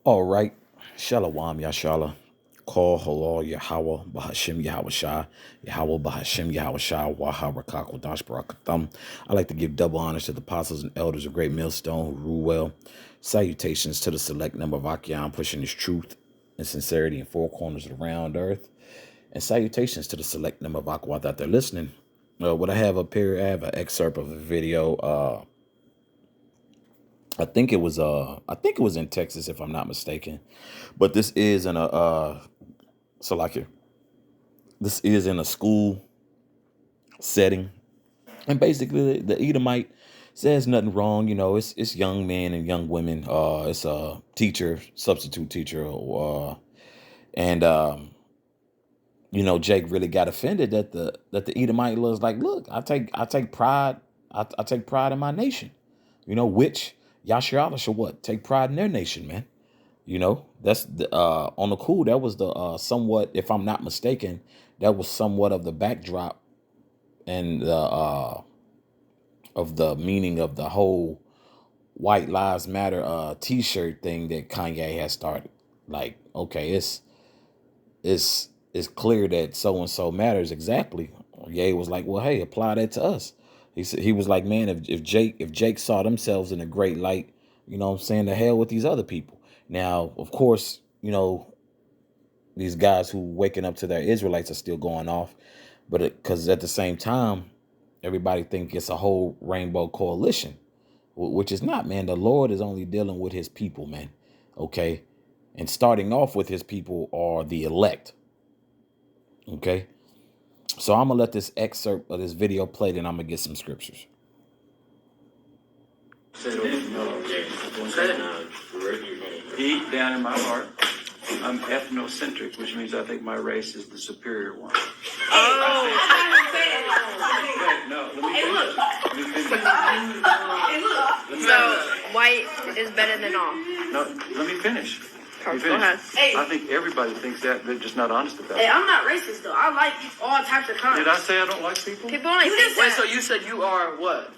All right. Shalom, Yashala. Call halal Yahweh Bahashim Yahweh Shah. Yahweh Bahashim Yahweh Shah. Waharakak Wadash Barakatham. I like to give double honors to the apostles and elders of Great Millstone who rule well. Salutations to the select number of Akion pushing his truth and sincerity in four corners of the round earth. And salutations to the select number of Aquat that they're listening. What I have up here, I have an excerpt of a video. I think it was in Texas, if I'm not mistaken. But this is in a Salakia. This is in a school setting. And basically the Edomite says nothing wrong. It's young men and young women. It's a teacher, substitute teacher, and Jake really got offended that the Edomite was like, look, I take pride, I take pride in my nation. Which Yasharala should what? Take pride in their nation, man. That's the on the cool. That was the somewhat, if I'm not mistaken, that was somewhat of the backdrop and the of the meaning of the whole White Lives Matter T-shirt thing that Kanye has started. Like, okay, it's clear that so and so matters exactly. Ye was like, well, hey, apply that to us. He was like, man, if Jake saw themselves in a great light, I'm saying, the hell with these other people. Now, of course, these guys who waking up to their Israelites are still going off, but because at the same time, everybody think it's a whole rainbow coalition, which is not, man. The Lord is only dealing with his people, man. Okay. And starting off with his people are the elect. Okay. So I'm going to let this excerpt of this video play, then I'm going to get some scriptures. Deep down in my heart, I'm ethnocentric, which means I think my race is the superior one. Oh! No, let me finish. So, white is better than all. No, let me finish. Go ahead. Hey, I think everybody thinks that. They're just not honest about hey, it. I'm not racist though. I like all types of kinds. Did I say I don't like people? People only You think just Wait, so you said you are what?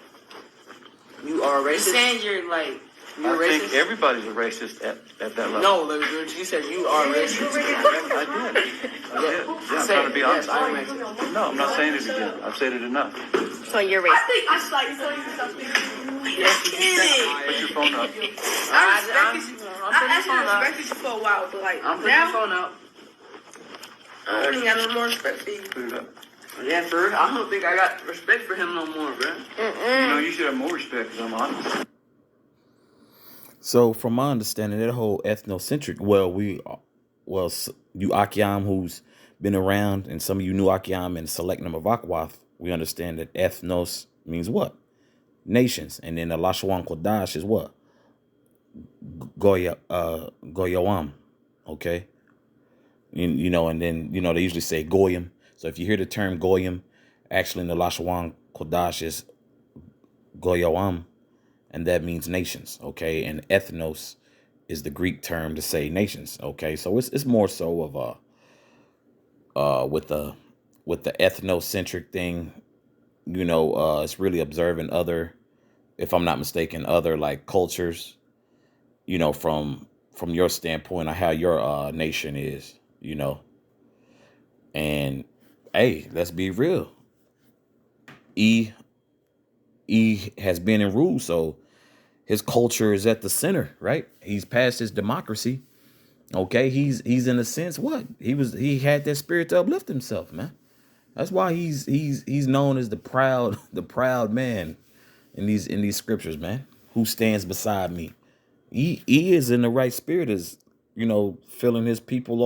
You are You're racist? saying you're like. You're I racist? think everybody's a racist at that level. No, you said you are racist. I did. Yeah, I'm trying to be honest. Yes, I'm racist. No, I'm not saying it again. I've said it enough. so you're I racist. think I just like something. Put your phone up. I respected you for a while, but like I'm putting now your phone up. I don't even have no more respect for you. Put it up. Yeah, for real. I don't think I got respect for him no more, bro. You should have more respect because I'm honest. So from my understanding, that whole ethnocentric, you Akiam who's been around, and some of you new Akiam and select number of Akwath, we understand that ethnos means what? Nations. And then the Lashwan Kodash is what? Goyawam. Okay. And then, they usually say Goyim. So if you hear the term Goyim, actually in the Lashwan Kodash is Goyawam, and that means nations. Okay. And ethnos is the Greek term to say nations. Okay. So it's more so of with the ethnocentric thing, it's really observing other, if I'm not mistaken, other like cultures, from your standpoint of how your nation is, and hey, let's be real. E has been in rule, so his culture is at the center, right? He's past his democracy. Okay, he's in a sense what? He had that spirit to uplift himself, man. That's why he's known as the proud man in these scriptures, man, who stands beside me. He is in the right spirit, as feeling his people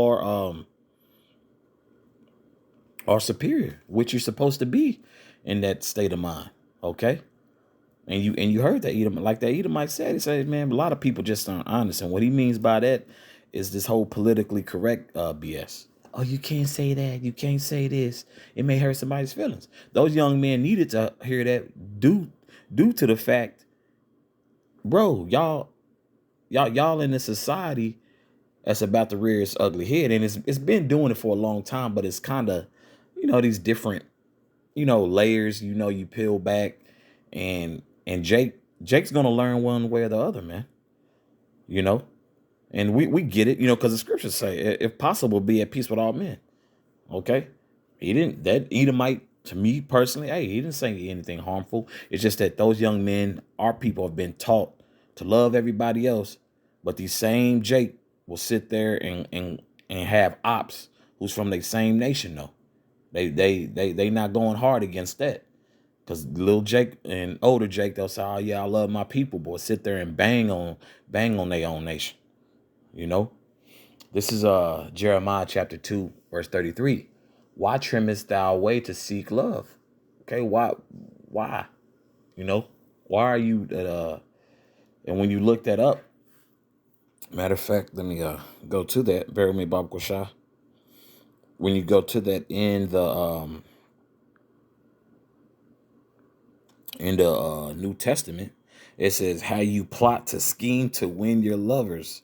are superior, which you're supposed to be in that state of mind. Okay. And you heard that Edom, like that Edomite said, he said, man, a lot of people just aren't honest. And what he means by that is this whole politically correct BS. Oh, you can't say that. You can't say this. It may hurt somebody's feelings. Those young men needed to hear that due to the fact, bro, y'all in a society that's about to rear its ugly head. And it's been doing it for a long time, but it's kind of, these different, layers, you peel back, and Jake's gonna learn one way or the other, man. And we get it, because the scriptures say, if possible, be at peace with all men. Okay. He didn't, that Edomite, to me personally, hey, he didn't say anything harmful. It's just that those young men, our people, have been taught to love everybody else. But the same Jake will sit there and have ops who's from the same nation, though. They not going hard against that. Because little Jake and older Jake, they'll say, oh yeah, I love my people, boy. Sit there and bang on their own nation. This is Jeremiah chapter 2, verse 33. Why trimmest thou away to seek love? Okay, why? Why are you and when you look that up, matter of fact, let me go to that. Bear with me, Bob Kwasha. When you go to that in the New Testament, it says how you plot to scheme to win your lovers,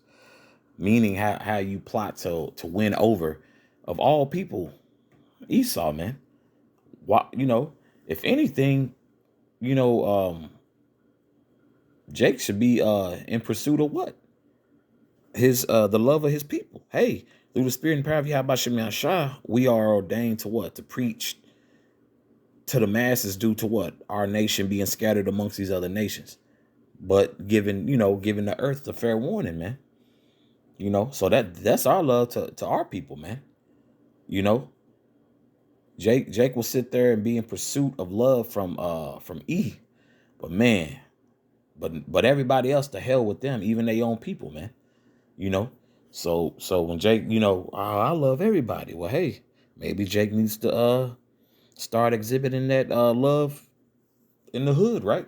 meaning how you plot to win over, of all people, Esau, man. Why, if anything, Jake should be in pursuit of what? His the love of his people. Hey, through the spirit and power of Yahweh Shem Yahshua, we are ordained to what? To preach to the masses due to what? Our nation being scattered amongst these other nations. But giving the earth the fair warning, man. So that's our love to our people, man. Jake will sit there and be in pursuit of love from E. But man, but everybody else, to hell with them, even their own people, man. So when Jake, oh, I love everybody. Well, hey, maybe Jake needs to start exhibiting that love in the hood, right?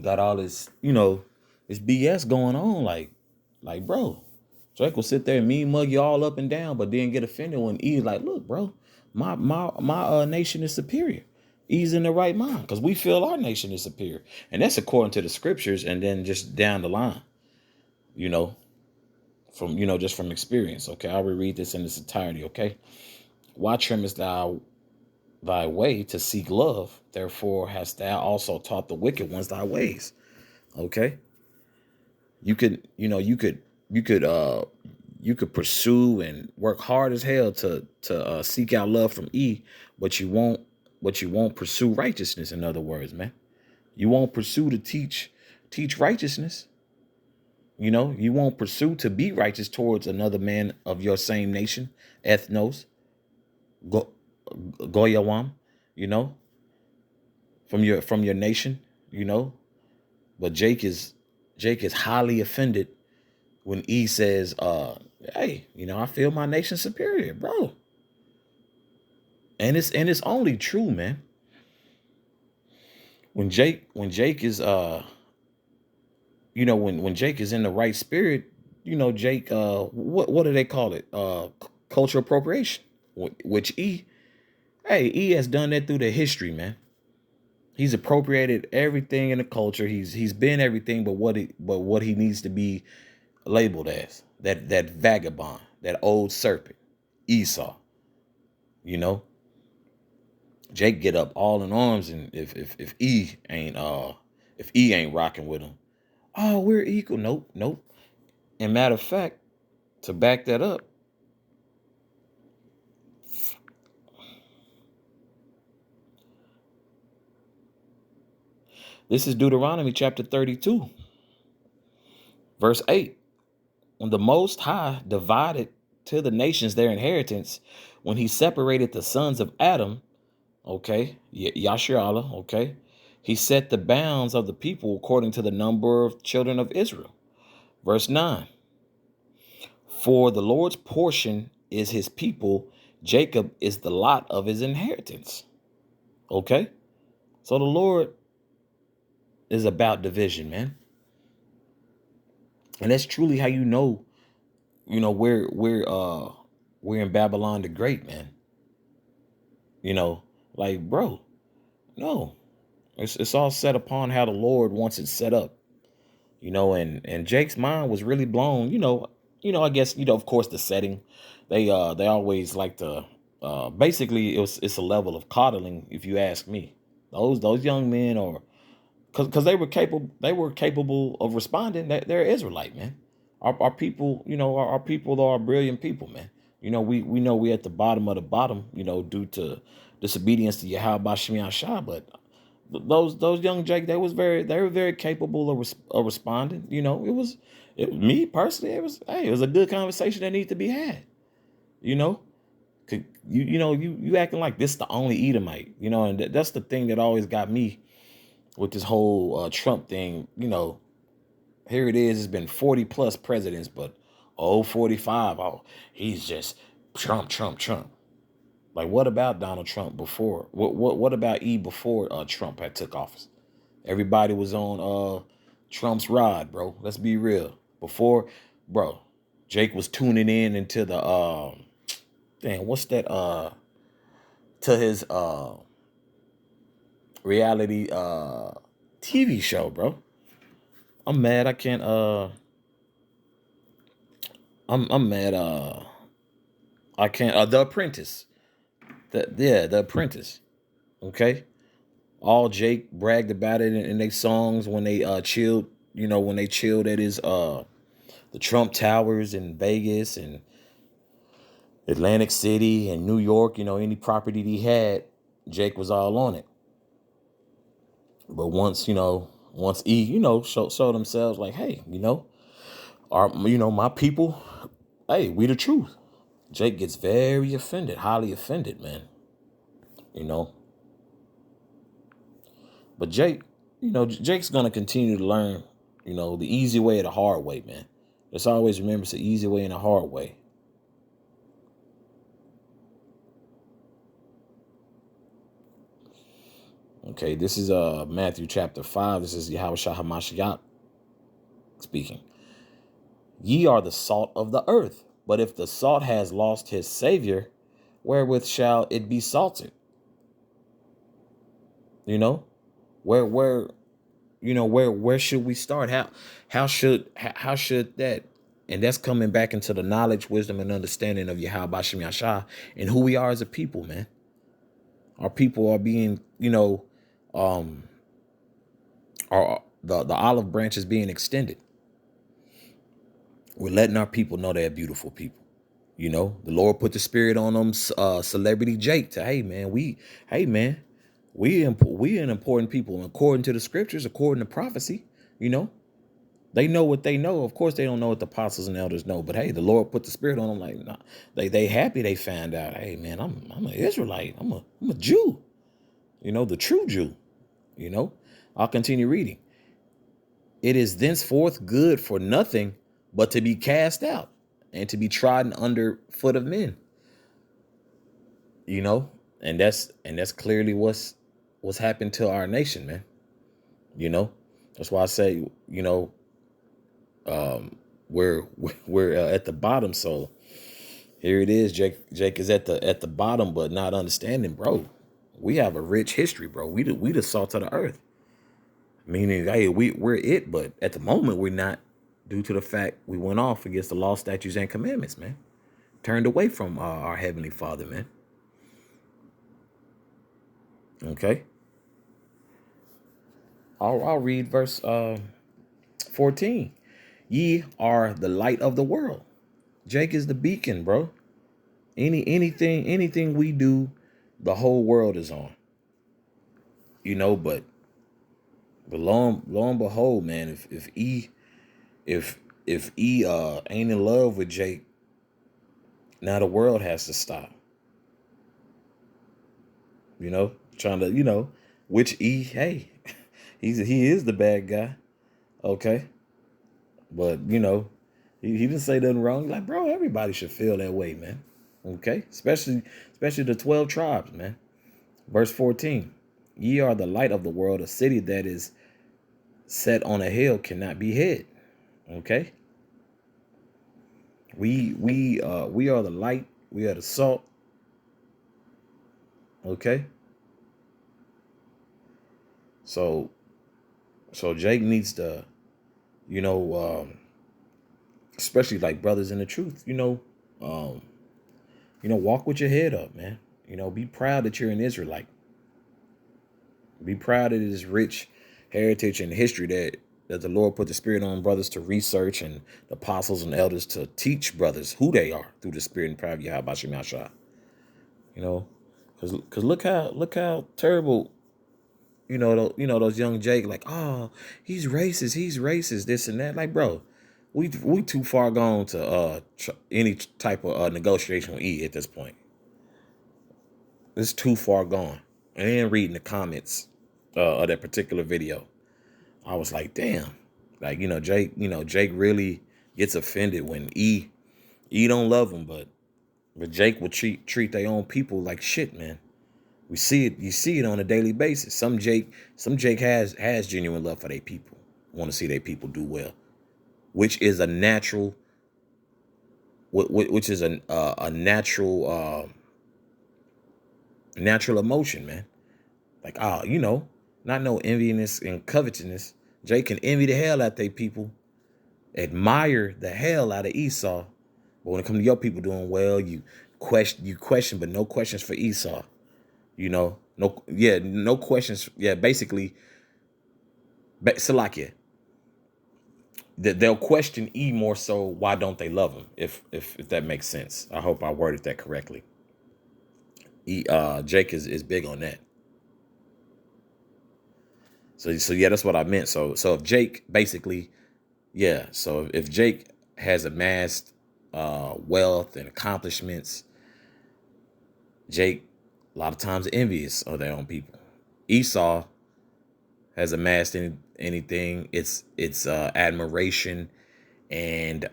Got all this, this BS going on, like bro. Jake will sit there and mean mug you all up and down, but then get offended when E's like, look, bro, my nation is superior. E's in the right mind because we feel our nation is superior. And that's according to the scriptures, and then just down the line, from, just from experience. Okay, I'll reread this in its entirety, okay? Why trimmest thou thy way to seek love? Therefore hast thou also taught the wicked ones thy ways. Okay? You could pursue and work hard as hell to seek out love from E, but you won't pursue righteousness. In other words, man, you won't pursue to teach righteousness. You won't pursue to be righteous towards another man of your same nation, ethnos, goyawam, from your nation, But Jake is highly offended when E says, hey, I feel my nation superior, bro. And it's only true, man. When Jake is when Jake is in the right spirit, Jake, what do they call it? Cultural appropriation, which E has done that through the history, man. He's appropriated everything in the culture. He's been everything but what he needs to be labeled as. That vagabond, that old serpent, Esau. Jake get up all in arms, and if E ain't rocking with him, oh, we're equal. Nope. And matter of fact, to back that up, this is Deuteronomy chapter 32, verse 8. When the Most High divided to the nations their inheritance, when he separated the sons of Adam, okay, Yasharallah, okay, he set the bounds of the people according to the number of children of Israel. Verse 9. For the Lord's portion is his people, Jacob is the lot of his inheritance. Okay, so the Lord is about division, man. And that's truly how we're in Babylon the Great, man. Like, bro, no. It's all set upon how the Lord wants it set up. And Jake's mind was really blown, I guess, of course the setting. They always like to basically it's a level of coddling, if you ask me. Those young men are because they were capable of responding. They're Israelite, man. our people, our people are brilliant people, man. We know we at the bottom of the bottom, due to disobedience to Yahweh Shemi Shah. But those young Jake, they were very capable of responding. Me personally, it was a good conversation that needed to be had. You know, you acting like this the only Edomite, and that's the thing that always got me with this whole Trump thing. Here it is. It's been 40 plus presidents, but 45. He's just Trump. Like, what about Donald Trump before? What about before Trump had took office? Everybody was on Trump's ride, bro. Let's be real. Before, bro, Jake was tuning in into the what's that? To his reality TV show, bro. I'm mad. I can't. I'm mad. I can't. The Apprentice. The Apprentice. Okay. All Jake bragged about it in their songs when they chilled. When they chilled at his the Trump Towers in Vegas and Atlantic City and New York. Any property he had, Jake was all on it. But once showed themselves like, hey, my people, hey, we the truth. Jake gets very offended, highly offended, man. But Jake's gonna continue to learn, the easy way or the hard way, man. Let's always remember it's the easy way and the hard way. Okay, this is Matthew chapter 5. This is Yahweh Shah HaMashiach speaking. Ye are the salt of the earth, but if the salt has lost his savior, wherewith shall it be salted? Where should we start? How should that? And that's coming back into the knowledge, wisdom, and understanding of Yahweh Shemi Shah and who we are as a people, man. Our people are being, the olive branch is being extended. We're letting our people know they're beautiful people. The Lord put the spirit on them, celebrity Jake, to, hey man, we an important people, according to the scriptures, according to prophecy. They know what they know. Of course, they don't know what the apostles and elders know, but hey, the Lord put the spirit on them. Like, nah, they happy they found out. Hey man, I'm an Israelite. I'm a Jew. The true Jew. I'll continue reading. It is thenceforth good for nothing but to be cast out and to be trodden under foot of men. And that's clearly what's happened to our nation, man. That's why I say, we're at the bottom. So here it is. Jake is at the bottom, but not understanding, bro. We have a rich history, bro. We the salt of the earth. Meaning, hey, we're it, but at the moment we're not, due to the fact we went off against the law, statutes, and commandments, man. Turned away from our Heavenly Father, man. Okay. I'll read verse 14. Ye are the light of the world. Jake is the beacon, bro. Anything we do, the whole world is on. But lo and behold, man, if E ain't in love with Jake, now the world has to stop. Trying to, which E, hey, he is the bad guy. Okay. But, he didn't say nothing wrong. Like, bro, everybody should feel that way, man. Okay. Especially the 12 tribes, man. Verse 14. Ye are the light of the world. A city that is set on a hill cannot be hid. Okay. We are the light. We are the salt. Okay. So Jake needs to, especially like brothers in the truth, walk with your head up, man. Be proud that you're an Israelite. Be proud of this rich heritage and history that that the Lord put the Spirit on brothers to research, and the apostles and elders to teach brothers who they are through the Spirit and power of Yahweh Shem Yahshua. You know, because look how terrible. You know those young Jake, like, oh, he's racist, this and that. Like, bro, we too far gone to any type of negotiation with E at this point. It's too far gone. And then reading the comments of that particular video, I was like, damn. Like, Jake really gets offended when E don't love him, but Jake will treat their own people like shit, man. We see it. You see it on a daily basis. Some Jake has genuine love for their people. Want to see their people do well, which is a natural. Which is a natural natural emotion, man. Like, not no enviness and covetousness. Jake can envy the hell out they people, admire the hell out of Esau, but when it comes to your people doing well, you question, but no questions for Esau. No questions. Yeah, basically, Salakia. They'll question E more so. Why don't they love him? If that makes sense. I hope I worded that correctly. Jake is big on that. So yeah, that's what I meant. So if Jake basically, yeah. So if Jake has amassed wealth and accomplishments, Jake a lot of times envious of their own people. Esau has amassed anything. It's admiration and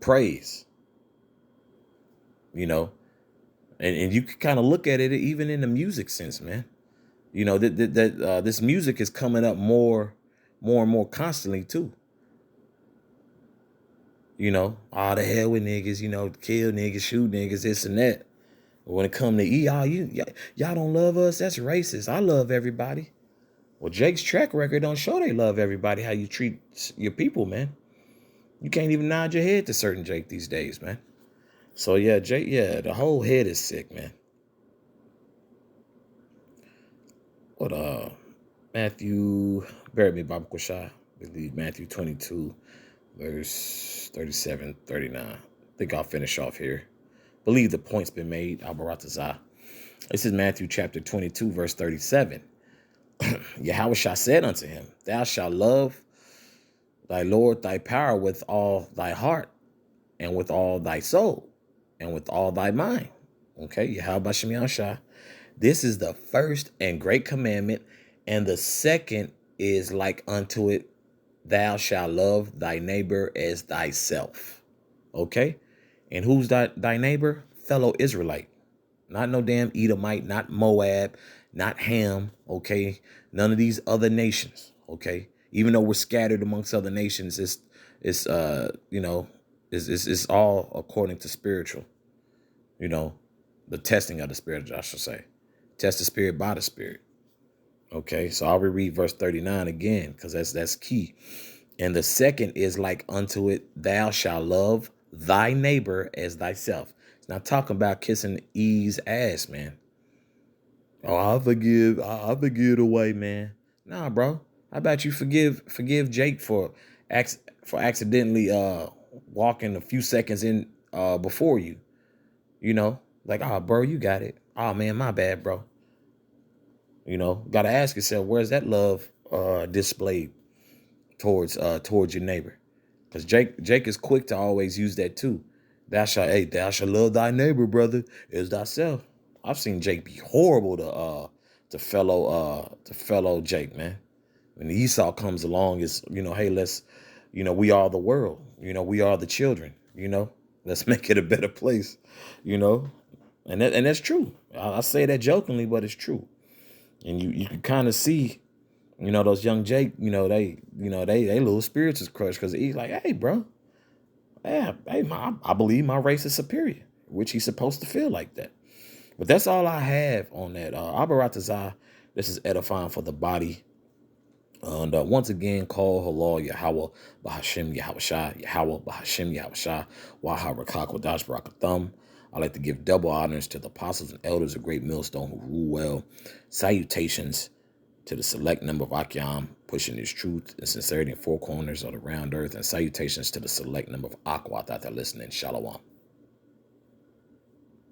praise. And you can kind of look at it even in the music sense, man. This music is coming up more and more constantly too. All the hell with niggas, kill niggas, shoot niggas, this and that. But when it comes to y'all don't love us, that's racist. I love everybody. Well, Jake's track record don't show they love everybody, how you treat your people, man. You can't even nod your head to certain Jake these days, man. So yeah, Jake, the whole head is sick, man. What Matthew, bear with me, Baba Kushai. I believe Matthew 22, verse 37, 39. I think I'll finish off here. Believe the point's been made. Al-Baratazah. This is Matthew chapter 22, verse 37. Yahweh said unto him, thou shalt love thy Lord thy power with all thy heart, and with all thy soul, and with all thy mind. Okay, Yahweh Shem Yahshua. This is the first and great commandment, and the second is like unto it, thou shalt love thy neighbor as thyself. Okay? And who's thy neighbor? Fellow Israelite. Not no damn Edomite, not Moab, not Ham, okay? None of these other nations, okay? Even though we're scattered amongst other nations, it's all according to spiritual, the testing of the spirit, I should say. Test the spirit by the spirit. Okay, so I'll reread verse 39 again, because that's key. And the second is like unto it, thou shalt love thy neighbor as thyself. It's not talking about kissing Eve's ass, man. Oh, I forgive the white man. Nah, bro. How about you forgive Jake for accidentally walking a few seconds in before you. Like, oh, bro, you got it. Oh man, my bad, bro. Gotta ask yourself, where's that love displayed towards your neighbor? Because Jake is quick to always use that too. Thou shalt love thy neighbor, brother, as thyself. I've seen Jake be horrible to fellow Jake, man. When Esau comes along, it's hey, let's, we are the world, we are the children, let's make it a better place, and that's true. I say that jokingly, but it's true. And you can kind of see, those young Jake, they little spirits is crushed because he's like, hey, bro, I believe my race is superior, which he's supposed to feel like that. But that's all I have on that. Abaratazah, this is edifying for the body. And once again, call halal Yahweh Bahashem Yahweh Yahweh Bahashem Yahweh Waharakak Wadash Barakathum. I like to give double honors to the apostles and elders of Great Millstone who rule well. Salutations to the select number of Akyam, pushing his truth and sincerity in four corners of the round earth, and salutations to the select number of Akwat out there listening. Shalom.